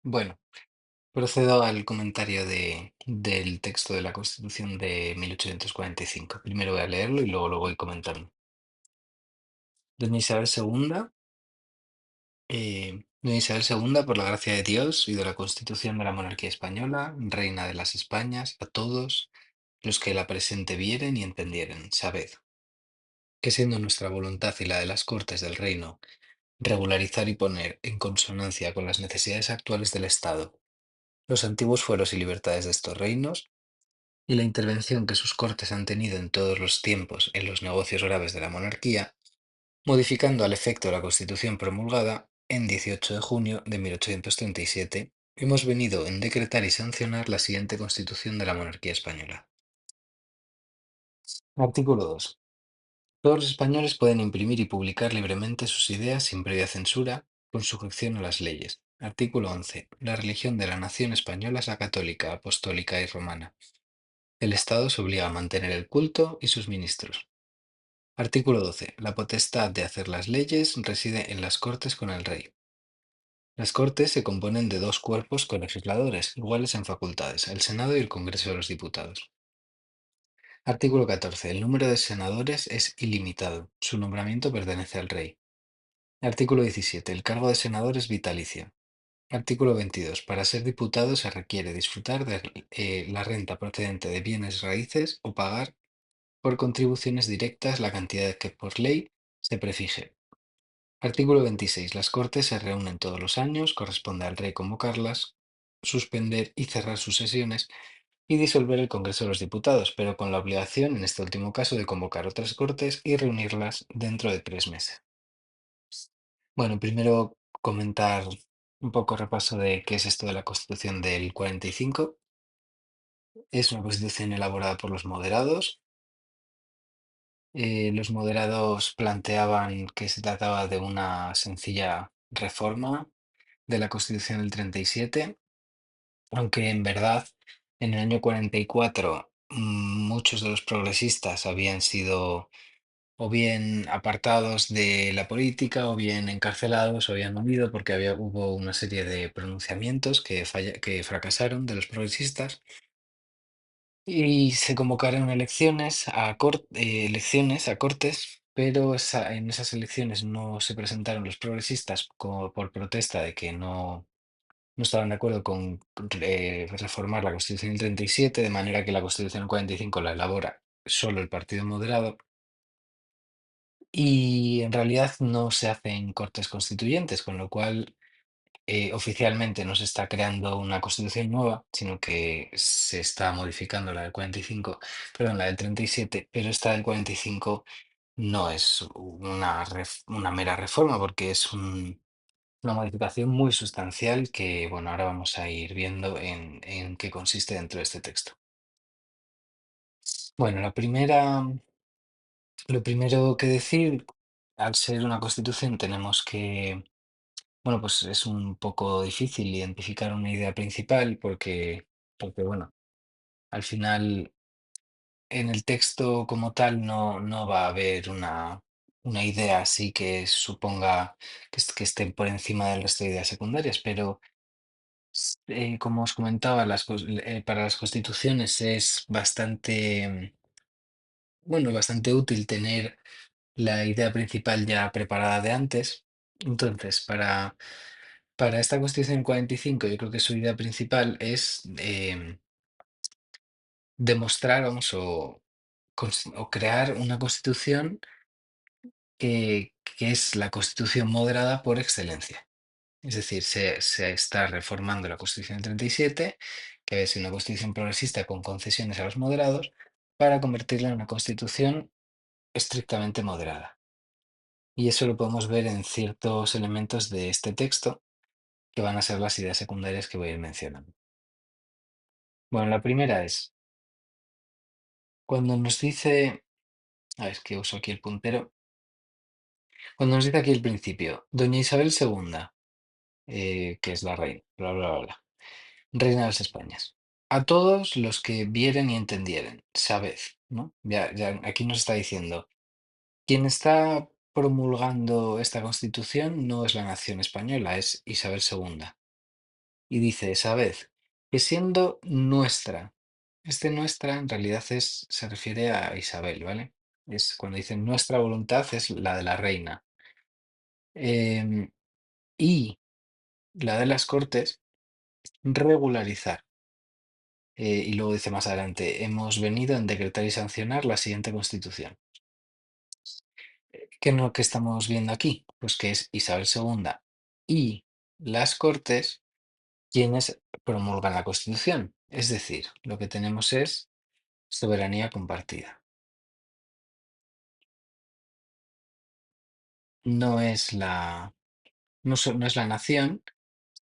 Bueno, procedo al comentario del texto de la Constitución de 1845. Primero voy a leerlo y luego lo voy comentando. Doña Isabel II, Doña Isabel II, por la gracia de Dios y de la Constitución de la Monarquía Española, Reina de las Españas, a todos los que la presente vieren y entendieren, sabed que siendo nuestra voluntad y la de las Cortes del Reino regularizar y poner en consonancia con las necesidades actuales del Estado los antiguos fueros y libertades de estos reinos, y la intervención que sus cortes han tenido en todos los tiempos en los negocios graves de la monarquía, modificando al efecto la Constitución promulgada en 18 de junio de 1837, hemos venido en decretar y sancionar la siguiente Constitución de la monarquía española. Artículo 2. Todos los españoles pueden imprimir y publicar libremente sus ideas sin previa censura, con sujeción a las leyes. Artículo 11. La religión de la nación española es la católica, apostólica y romana. El Estado se obliga a mantener el culto y sus ministros. Artículo 12. La potestad de hacer las leyes reside en las Cortes con el Rey. Las Cortes se componen de dos cuerpos colegisladores, iguales en facultades, el Senado y el Congreso de los Diputados. Artículo 14. El número de senadores es ilimitado. Su nombramiento pertenece al Rey. Artículo 17. El cargo de senador es vitalicio. Artículo 22. Para ser diputado se requiere disfrutar de la renta procedente de bienes raíces o pagar por contribuciones directas la cantidad que por ley se prefije. Artículo 26. Las Cortes se reúnen todos los años, corresponde al Rey convocarlas, suspender y cerrar sus sesiones y disolver el Congreso de los Diputados, pero con la obligación, en este último caso, de convocar otras Cortes y reunirlas dentro de 3 meses. Bueno, primero comentar un poco repaso de qué es esto de la Constitución del 45. Es una Constitución elaborada por los moderados. Los moderados planteaban que se trataba de una sencilla reforma de la Constitución del 37, aunque en verdad en el año 44 muchos de los progresistas habían sido o bien apartados de la política o bien encarcelados o habían huido porque hubo una serie de pronunciamientos que fracasaron de los progresistas. Y se convocaron elecciones a Cortes, pero en esas elecciones no se presentaron los progresistas como por protesta de que no estaban de acuerdo con reformar la Constitución del 37, de manera que la Constitución del 45 la elabora solo el Partido Moderado. Y en realidad no se hacen Cortes Constituyentes, con lo cual oficialmente no se está creando una constitución nueva, sino que se está modificando la del 45, perdón, la del 37, pero esta del 45 no es una mera reforma porque es una modificación muy sustancial que, bueno, ahora vamos a ir viendo en qué consiste dentro de este texto. Bueno, lo primero que decir, al ser una constitución tenemos que, bueno, pues es un poco difícil identificar una idea principal porque bueno, al final en el texto como tal no va a haber una idea así que suponga que esté por encima del resto de ideas secundarias, pero como os comentaba, para las constituciones es bastante, bueno, bastante útil tener la idea principal ya preparada de antes. Entonces, para esta Constitución 45, yo creo que su idea principal es demostrar, vamos, o crear una constitución que es la constitución moderada por excelencia. Es decir, se está reformando la Constitución del 37, que había sido una constitución progresista con concesiones a los moderados, para convertirla en una constitución estrictamente moderada. Y eso lo podemos ver en ciertos elementos de este texto, que van a ser las ideas secundarias que voy a ir mencionando. Bueno, la primera es, cuando nos dice, a ver, que uso aquí el puntero, cuando nos dice aquí el principio, Doña Isabel II, que es la reina, bla, bla, bla, bla, reina de las Españas, a todos los que vieren y entendieren, sabed, ¿no? Ya aquí nos está diciendo, quien está promulgando esta constitución no es la nación española, es Isabel II. y dice esa vez que siendo nuestra, este nuestra en realidad se refiere a Isabel, ¿vale? Es cuando dicen nuestra voluntad es la de la reina. Em, y la de las Cortes, regularizar. Y luego dice más adelante, hemos venido en decretar y sancionar la siguiente constitución. ¿Qué es lo que estamos viendo aquí? Pues que es Isabel segunda y las Cortes quienes promulgan la Constitución. Es decir, lo que tenemos es soberanía compartida. No es no es la nación,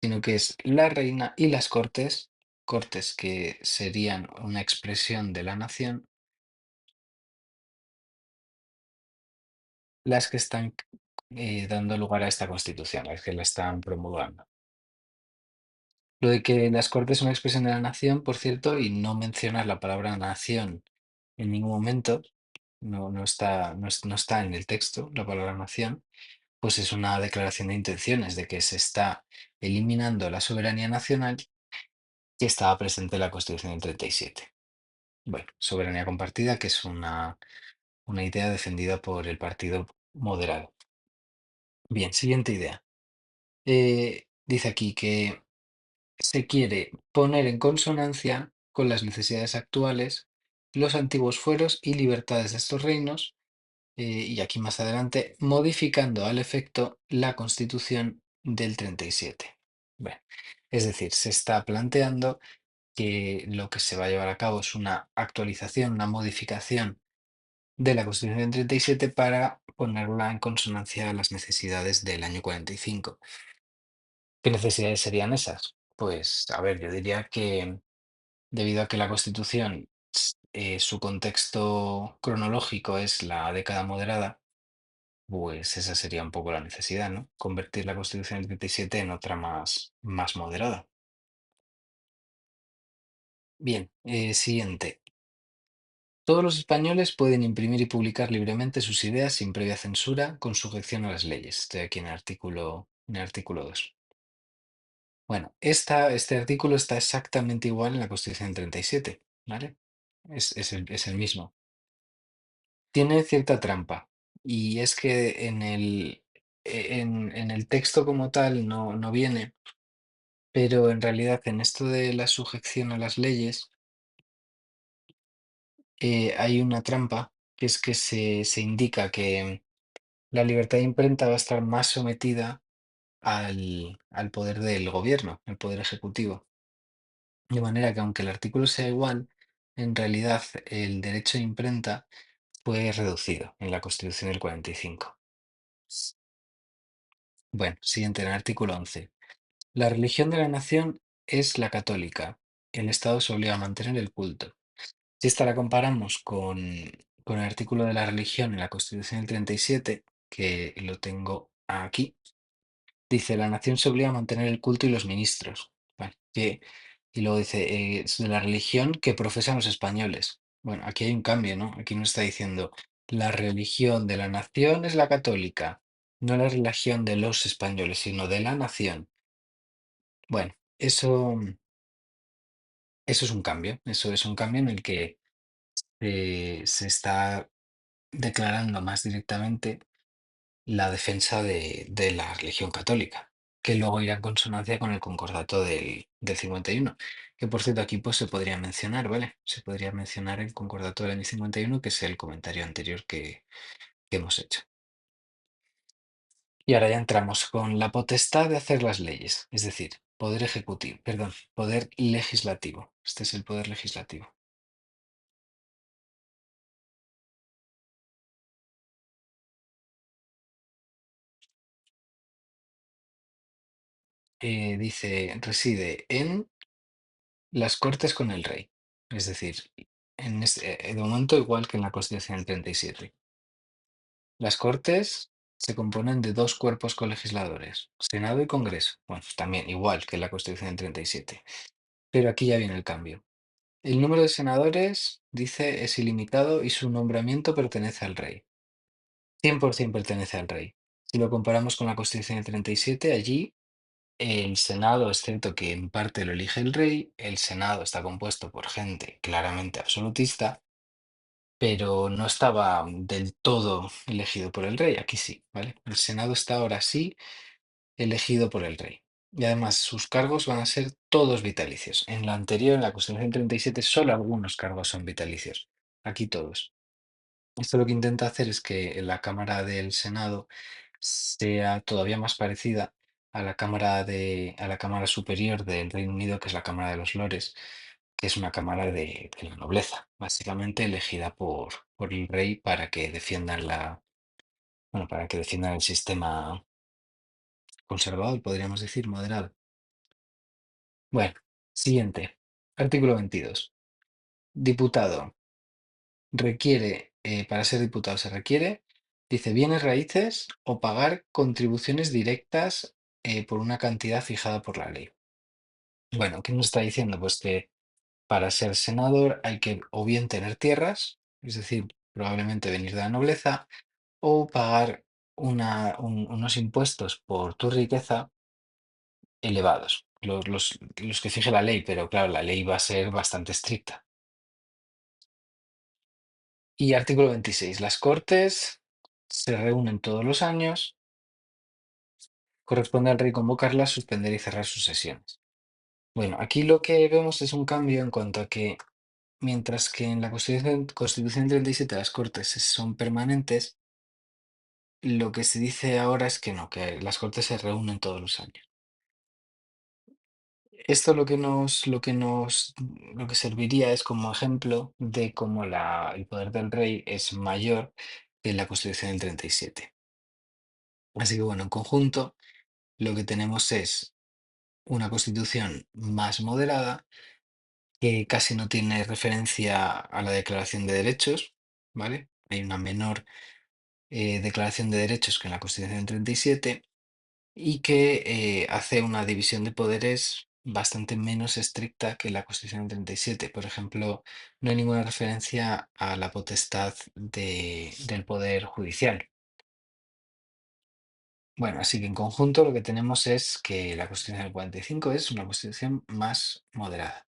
sino que es la reina y las Cortes, Cortes que serían una expresión de la nación, las que están dando lugar a esta Constitución, las que la están promulgando. Lo de que las Cortes son una expresión de la nación, por cierto, y no mencionar la palabra nación en ningún momento, no está en el texto la palabra nación, pues es una declaración de intenciones de que se está eliminando la soberanía nacional que estaba presente en la Constitución del 37. Bueno, soberanía compartida, que es una idea defendida por el Partido Moderado. Bien, siguiente idea. Dice aquí que se quiere poner en consonancia con las necesidades actuales los antiguos fueros y libertades de estos reinos, y aquí más adelante, modificando al efecto la Constitución del 37. Bueno, es decir, se está planteando que lo que se va a llevar a cabo es una actualización, una modificación de la Constitución del 37 para ponerla en consonancia a las necesidades del año 45. ¿Qué necesidades serían esas? Pues, a ver, yo diría que debido a que la Constitución, su contexto cronológico es la década moderada, pues esa sería un poco la necesidad, ¿no? Convertir la Constitución del 37 en otra más moderada. Bien, siguiente. Todos los españoles pueden imprimir y publicar libremente sus ideas sin previa censura, con sujeción a las leyes. Estoy aquí en el artículo 2. Bueno, este artículo está exactamente igual en la Constitución del 37, ¿vale? Es el mismo. Tiene cierta trampa, y es que en el texto como tal no viene, pero en realidad en esto de la sujeción a las leyes hay una trampa, que es que se indica que la libertad de imprenta va a estar más sometida al poder del gobierno, al poder ejecutivo. De manera que aunque el artículo sea igual, en realidad el derecho de imprenta fue reducido en la Constitución del 45. Bueno, siguiente, en el artículo 11. La religión de la nación es la católica. El Estado se obliga a mantener el culto. Si esta la comparamos con el artículo de la religión en la Constitución del 37, que lo tengo aquí, dice, la nación se obliga a mantener el culto y los ministros. Vale, y luego dice, es de la religión que profesan los españoles. Bueno, aquí hay un cambio, ¿no? Aquí nos está diciendo, la religión de la nación es la católica, no la religión de los españoles, sino de la nación. Bueno, eso es un cambio, eso es un cambio en el que se está declarando más directamente la defensa de la religión católica, que luego irá en consonancia con el concordato del 51, que por cierto aquí pues se podría mencionar, ¿vale? Se podría mencionar el concordato del año 51, que es el comentario anterior que hemos hecho. Y ahora ya entramos con la potestad de hacer las leyes, es decir, poder ejecutivo, perdón, poder legislativo. Este es el poder legislativo. Dice, reside en las Cortes con el Rey. Es decir, de momento igual que en la Constitución del 37. Las Cortes se componen de dos cuerpos colegisladores, Senado y Congreso. Bueno, también igual que en la Constitución del 37. Pero aquí ya viene el cambio. El número de senadores, dice, es ilimitado y su nombramiento pertenece al Rey. 100% pertenece al Rey. Si lo comparamos con la Constitución del 37, allí El Senado es cierto que en parte lo elige el rey, el Senado está compuesto por gente claramente absolutista, pero no estaba del todo elegido por el rey, aquí sí, ¿vale? El Senado está ahora sí elegido por el rey. Y además sus cargos van a ser todos vitalicios. En la anterior, en la Constitución 37, solo algunos cargos son vitalicios. Aquí todos. Esto lo que intenta hacer es que la Cámara del Senado sea todavía más parecida a la Cámara Superior del Reino Unido, que es la Cámara de los Lores, que es una cámara de la nobleza, básicamente elegida por el rey para que defiendan bueno, para que defiendan el sistema conservador, podríamos decir, moderado. Bueno, siguiente. Artículo 22. Diputado. Para ser diputado se requiere, dice, bienes raíces o pagar contribuciones directas por una cantidad fijada por la ley. Bueno, ¿qué nos está diciendo? Pues que para ser senador hay que o bien tener tierras, es decir, probablemente venir de la nobleza, o pagar unos impuestos por tu riqueza elevados, los que fije la ley, pero claro, la ley va a ser bastante estricta. Y artículo 26. Las Cortes se reúnen todos los años. Corresponde al rey convocarlas, suspender y cerrar sus sesiones. Bueno, aquí lo que vemos es un cambio en cuanto a que, mientras que en la Constitución 37 las Cortes son permanentes, lo que se dice ahora es que no, que las Cortes se reúnen todos los años. Esto lo que serviría es como ejemplo de cómo el poder del rey es mayor que en la Constitución del 37. Así que bueno, en conjunto, lo que tenemos es una constitución más moderada que casi no tiene referencia a la Declaración de Derechos, ¿vale? Hay una menor Declaración de Derechos que en la Constitución del 37 y que hace una división de poderes bastante menos estricta que la Constitución del 37. Por ejemplo, no hay ninguna referencia a la potestad del poder judicial. Bueno, así que en conjunto lo que tenemos es que la Constitución del 45 es una constitución más moderada.